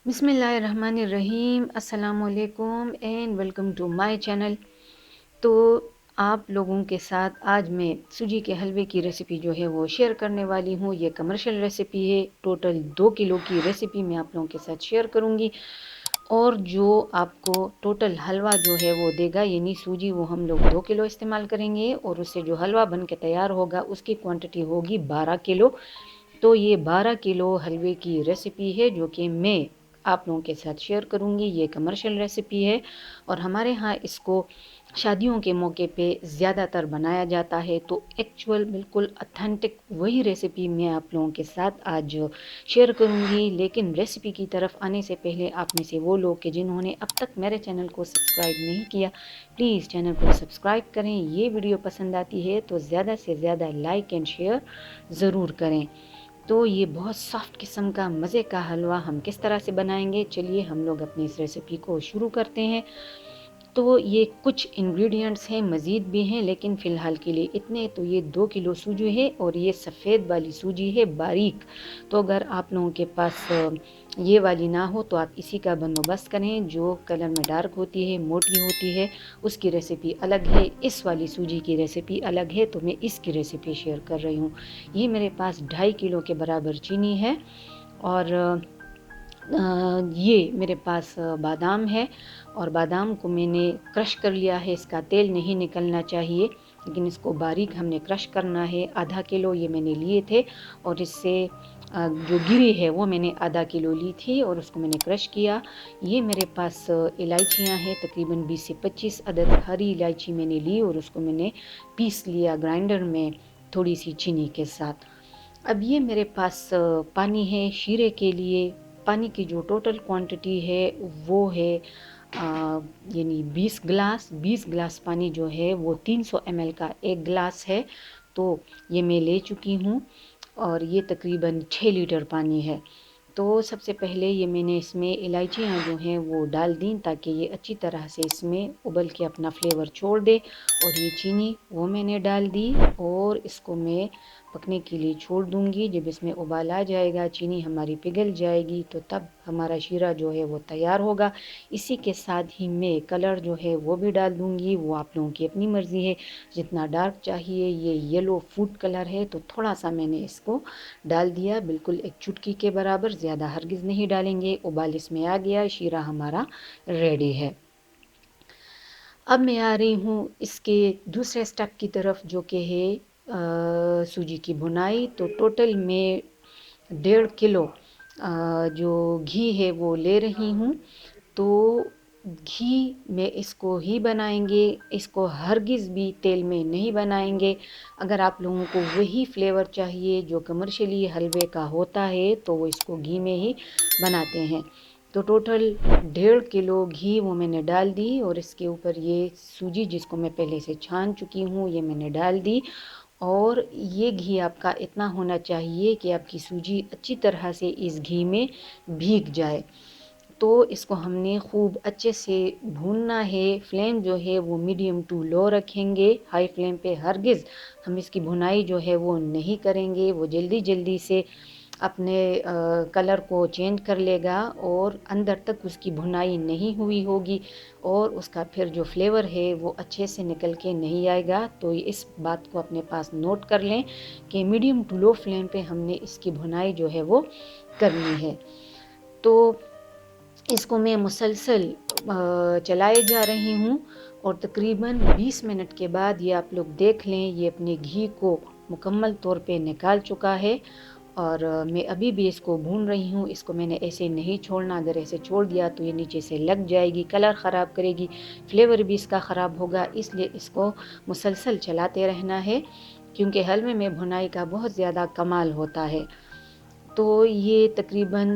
बिस्मिल्लाहिर्रहमानिर्रहीम अस्सलामुअलैकुम and welcome to my channel. तो आप लोगों के साथ आज मैं सूजी के हलवे की रेसिपी जो है वो शेयर करने वाली हूँ। ये कमर्शियल रेसिपी है। टोटल 2 किलो की रेसिपी मैं आप लोगों के साथ शेयर करूँगी और जो आपको टोटल हलवा जो है वो देगा, यानी सूजी वो हम लोग 2 किलो इस्तेमाल करेंगे और उससे जो हलवा बन के तैयार होगा उसकी क्वांटिटी होगी 12 किलो। तो ये 12 किलो हलवे की रेसिपी है जो कि मैं आप लोगों के साथ शेयर करूंगी। ये कमर्शियल रेसिपी है और हमारे यहाँ इसको शादियों के मौके पे ज़्यादातर बनाया जाता है। तो एक्चुअल बिल्कुल ऑथेंटिक वही रेसिपी मैं आप लोगों के साथ आज शेयर करूंगी। लेकिन रेसिपी की तरफ आने से पहले आप में से वो लोग कि जिन्होंने अब तक मेरे चैनल को सब्सक्राइब नहीं किया, प्लीज़ चैनल को सब्सक्राइब करें। ये वीडियो पसंद आती है तो ज़्यादा से ज़्यादा लाइक एंड शेयर ज़रूर करें। तो ये बहुत सॉफ्ट किस्म का मज़े का हलवा हम किस तरह से बनाएंगे, चलिए हम लोग अपनी इस रेसिपी को शुरू करते हैं। तो ये कुछ इंग्रेडिएंट्स हैं, मज़ीद भी हैं, लेकिन फ़िलहाल के लिए इतने। तो ये 2 किलो सूजी है और ये सफ़ेद वाली सूजी है, बारीक। तो अगर आप लोगों के पास ये वाली ना हो तो आप इसी का बंदोबस्त करें। जो कलर में डार्क होती है, मोटी होती है, उसकी रेसिपी अलग है। इस वाली सूजी की रेसिपी अलग है, तो मैं इसकी रेसिपी शेयर कर रही हूँ। ये मेरे पास 2.5 किलो के बराबर चीनी है और ये मेरे पास बादाम है और बादाम को मैंने क्रश कर लिया है। इसका तेल नहीं निकलना चाहिए, लेकिन इसको बारीक हमने क्रश करना है। आधा किलो ये मैंने लिए थे और इससे जो गिरी है वो मैंने आधा किलो ली थी और उसको मैंने क्रश किया। ये मेरे पास इलायचियाँ हैं, तकरीबन 20 से 25 अदद हरी इलायची मैंने ली और उसको मैंने पीस लिया ग्राइंडर में थोड़ी सी चीनी के साथ। अब ये मेरे पास पानी है शीरे के लिए। पानी की जो टोटल क्वांटिटी है वो है यानी 20 गिलास पानी जो है वो 300 ml का एक गिलास है। तो ये मैं ले चुकी हूँ और ये तकरीबन 6 लीटर पानी है। तो सबसे पहले ये मैंने इसमें इलायचियाँ जो हैं वो डाल दी ताकि ये अच्छी तरह से इसमें उबल के अपना फ्लेवर छोड़ दे। और ये चीनी वो मैंने डाल दी और इसको मैं पकने के लिए छोड़ दूंगी। जब इसमें उबाल आ जाएगा, चीनी हमारी पिघल जाएगी, तो तब हमारा शीरा जो है वो तैयार होगा। इसी के साथ ही मैं कलर जो है वो भी डाल दूंगी। वो आप लोगों की अपनी मर्ज़ी है, जितना डार्क चाहिए। ये येलो फूड कलर है तो थोड़ा सा मैंने इसको डाल दिया, बिल्कुल एक चुटकी के बराबर, ज़्यादा हरगिज़ नहीं डालेंगे। उबाल इसमें आ गया, शीरा हमारा रेडी है। अब मैं आ रही हूँ इसके दूसरे स्टेप की तरफ जो कि है सूजी की भुनाई। तो टोटल मैं 1.5 किलो जो घी है वो ले रही हूँ। तो घी में इसको ही बनाएंगे, इसको हरगिज़ भी तेल में नहीं बनाएंगे। अगर आप लोगों को वही फ्लेवर चाहिए जो कमर्शियली हलवे का होता है तो वो इसको घी में ही बनाते हैं। तो टोटल 1.5 किलो घी वो मैंने डाल दी और इसके ऊपर ये सूजी जिसको मैं पहले से छान चुकी हूँ ये मैंने डाल दी। और ये घी आपका इतना होना चाहिए कि आपकी सूजी अच्छी तरह से इस घी में भीग जाए। तो इसको हमने खूब अच्छे से भूनना है। फ्लेम जो है वो मीडियम टू लो रखेंगे, हाई फ्लेम पे हरगिज़ हम इसकी भुनाई जो है वो नहीं करेंगे। वो जल्दी जल्दी से अपने कलर को चेंज कर लेगा और अंदर तक उसकी भुनाई नहीं हुई होगी और उसका फिर जो फ्लेवर है वो अच्छे से निकल के नहीं आएगा। तो इस बात को अपने पास नोट कर लें कि मीडियम टू लो फ्लेम पे हमने इसकी भुनाई जो है वो करनी है। तो इसको मैं मुसलसल चलाए जा रही हूँ और तकरीबन 20 मिनट के बाद ये आप लोग देख लें, ये अपने घी को मुकम्मल तौर पे निकाल चुका है। और मैं अभी भी इसको भून रही हूँ। इसको मैंने ऐसे नहीं छोड़ना, अगर ऐसे छोड़ दिया तो ये नीचे से लग जाएगी, कलर ख़राब करेगी, फ्लेवर भी इसका ख़राब होगा। इसलिए इसको मुसलसल चलाते रहना है क्योंकि हलवे में भुनाई का बहुत ज़्यादा कमाल होता है। तो ये तकरीबन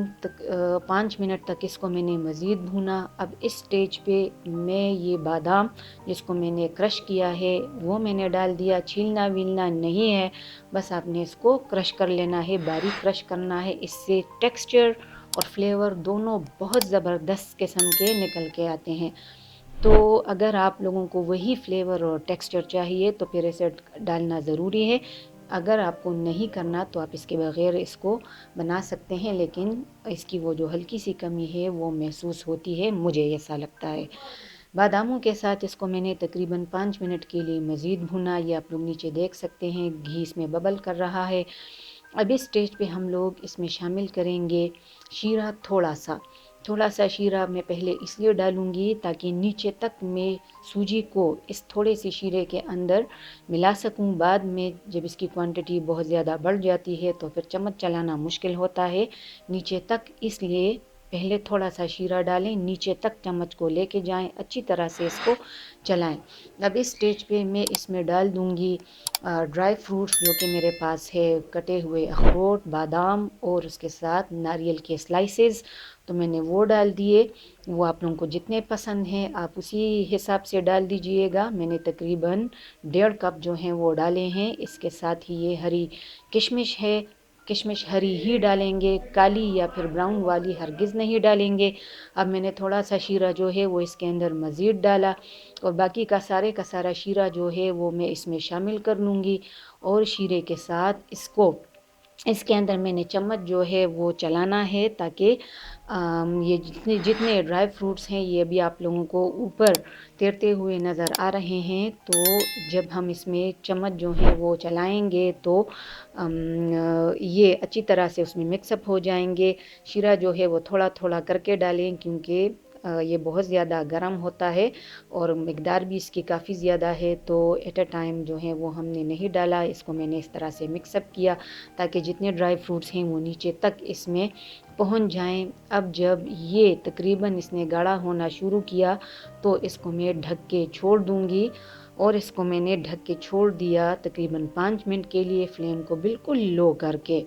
5 मिनट तक इसको मैंने मज़ीद भूना। अब इस स्टेज पे मैं ये बादाम जिसको मैंने क्रश किया है वो मैंने डाल दिया। छीलना वीलना नहीं है, बस आपने इसको क्रश कर लेना है, बारीक क्रश करना है। इससे टेक्सचर और फ्लेवर दोनों बहुत ज़बरदस्त किस्म के निकल के आते हैं। तो अगर आप लोगों को वही फ्लेवर और टेक्सचर चाहिए तो फिर इसे डालना ज़रूरी है। अगर आपको नहीं करना तो आप इसके बग़ैर इसको बना सकते हैं, लेकिन इसकी वो जो हल्की सी कमी है वो महसूस होती है, मुझे ऐसा लगता है। बादामों के साथ इसको मैंने तकरीबन 5 मिनट के लिए मज़ीद भुना। ये आप लोग नीचे देख सकते हैं घी इसमें बबल कर रहा है। अब इस स्टेज पे हम लोग इसमें शामिल करेंगे शीरा। थोड़ा सा शीरा मैं पहले इसलिए डालूँगी ताकि नीचे तक मैं सूजी को इस थोड़े से शीरे के अंदर मिला सकूँ। बाद में जब इसकी क्वांटिटी बहुत ज़्यादा बढ़ जाती है तो फिर चम्मच चलाना मुश्किल होता है नीचे तक, इसलिए पहले थोड़ा सा शीरा डालें, नीचे तक चम्मच को लेके जाएं, अच्छी तरह से इसको चलाएं। अब इस स्टेज पे मैं इसमें डाल दूंगी ड्राई फ्रूट्स जो कि मेरे पास है, कटे हुए अखरोट, बादाम और उसके साथ नारियल के स्लाइसेस, तो मैंने वो डाल दिए। वो आप लोगों को जितने पसंद हैं आप उसी हिसाब से डाल दीजिएगा। मैंने तकरीबन 1.5 कप जो हैं वो डाले हैं। इसके साथ ही ये हरी किशमिश है, किशमिश हरी ही डालेंगे, काली या फिर ब्राउन वाली हरगिज़ नहीं डालेंगे। अब मैंने थोड़ा सा शीरा जो है वो इसके अंदर मज़ीद डाला और बाकी का सारा शीरा जो है वो मैं इसमें शामिल कर लूँगी और शीरे के साथ इसके अंदर मैंने चम्मच जो है वो चलाना है ताकि ये जितने जितने ड्राई फ्रूट्स हैं ये भी आप लोगों को ऊपर तैरते हुए नज़र आ रहे हैं। तो जब हम इसमें चम्मच जो है वो चलाएंगे तो ये अच्छी तरह से उसमें मिक्सअप हो जाएंगे। शीरा जो है वो थोड़ा थोड़ा करके डालें क्योंकि ये बहुत ज़्यादा गर्म होता है और मिकदार भी इसकी काफ़ी ज़्यादा है, तो एट अ टाइम जो है वो हमने नहीं डाला। इसको मैंने इस तरह से मिक्सअप किया ताकि जितने ड्राई फ्रूट्स हैं वो नीचे तक इसमें पहुंच जाएं। अब जब ये तकरीबन इसने गाढ़ा होना शुरू किया तो इसको मैं ढक के छोड़ दूंगी और इसको मैंने ढक के छोड़ दिया तकरीबन 5 मिनट के लिए, फ्लेम को बिल्कुल लो करके।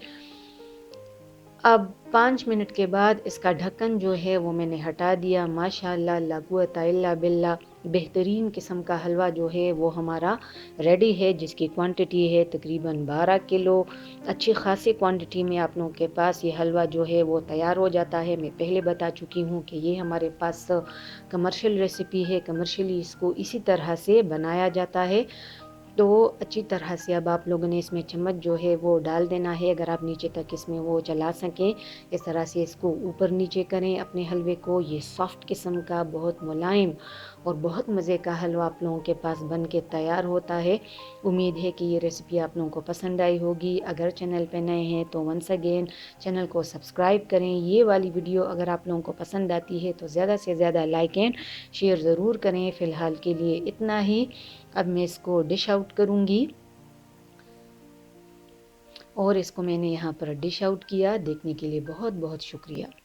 अब 5 मिनट के बाद इसका ढक्कन जो है वो मैंने हटा दिया। माशाअल्लाह ला कुव्वता इल्ला बिल्ला, बेहतरीन किस्म का हलवा जो है वो हमारा रेडी है, जिसकी क्वांटिटी है तकरीबन 12 किलो। अच्छी खासी क्वांटिटी में आप लोगों के पास ये हलवा जो है वो तैयार हो जाता है। मैं पहले बता चुकी हूँ कि ये हमारे पास कमर्शियल रेसिपी है, कमर्शियली इसको इसी तरह से बनाया जाता है। तो अच्छी तरह से अब आप लोगों ने इसमें चम्मच जो है वो डाल देना है, अगर आप नीचे तक इसमें वो चला सकें। इस तरह से इसको ऊपर नीचे करें अपने हलवे को। ये सॉफ्ट किस्म का बहुत मुलायम और बहुत मज़े का हलवा आप लोगों के पास बन के तैयार होता है। उम्मीद है कि ये रेसिपी आप लोगों को पसंद आई होगी। अगर चैनल पे नए हैं तो वंस अगेन चैनल को सब्सक्राइब करें। ये वाली वीडियो अगर आप लोगों को पसंद आती है तो ज़्यादा से ज़्यादा लाइक एंड शेयर ज़रूर करें। फ़िलहाल के लिए इतना ही। अब मैं इसको डिश आउट करूँगी और इसको मैंने यहाँ पर डिश आउट किया। देखने के लिए बहुत बहुत शुक्रिया।